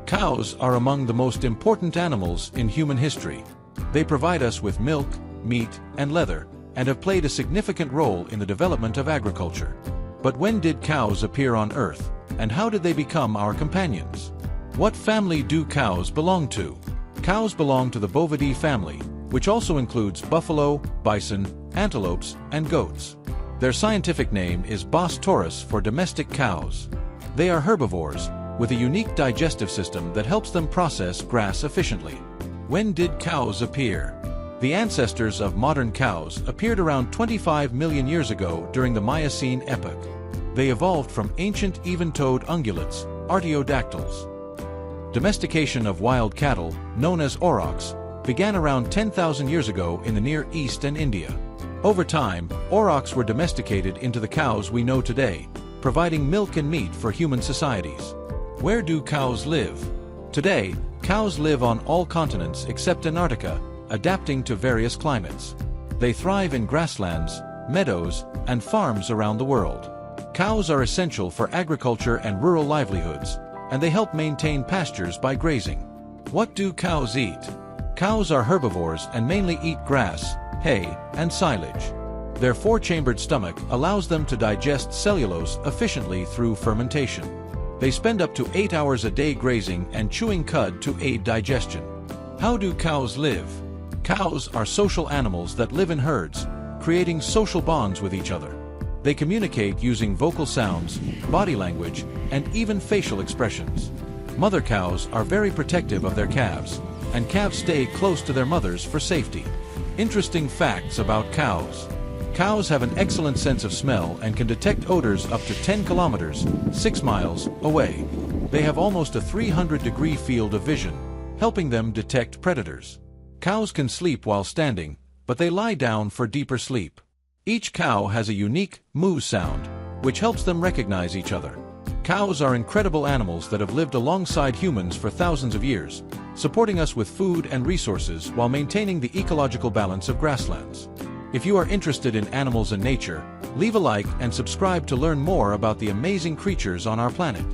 Cows are among the most important animals in human history. They provide us with milk, meat, and leather, and have played a significant role in the development of agriculture. But when did cows appear on Earth, and how did they become our companions? What family do cows belong to? Cows belong to the Bovidae family, which also includes buffalo, bison, antelopes, and goats. Their scientific name is Bos taurus for domestic cows. They are herbivores, with a unique digestive system that helps them process grass efficiently. When did cows appear? The ancestors of modern cows appeared around 25 million years ago during the Miocene epoch. They evolved from ancient even-toed ungulates, artiodactyls. Domestication of wild cattle, known as aurochs, began around 10,000 years ago in the Near East and India. Over time, aurochs were domesticated into the cows we know today, providing milk and meat for human societies. Where do cows live? Today, cows live on all continents except Antarctica, adapting to various climates. They thrive in grasslands, meadows, and farms around the world. Cows are essential for agriculture and rural livelihoods, and they help maintain pastures by grazing. What do cows eat? Cows are herbivores and mainly eat grass, hay, and silage. Their four-chambered stomach allows them to digest cellulose efficiently through fermentation. They spend up to 8 hours a day grazing and chewing cud to aid digestion. How do cows live? Cows are social animals that live in herds, creating social bonds with each other. They communicate using vocal sounds, body language, and even facial expressions. Mother cows are very protective of their calves, and calves stay close to their mothers for safety. Interesting facts about cows. Cows have an excellent sense of smell and can detect odors up to 10 kilometers, 6 miles, away. They have almost a 300-degree field of vision, helping them detect predators. Cows can sleep while standing, but they lie down for deeper sleep. Each cow has a unique moo sound, which helps them recognize each other. Cows are incredible animals that have lived alongside humans for thousands of years, supporting us with food and resources while maintaining the ecological balance of grasslands. If you are interested in animals and nature, leave a like and subscribe to learn more about the amazing creatures on our planet.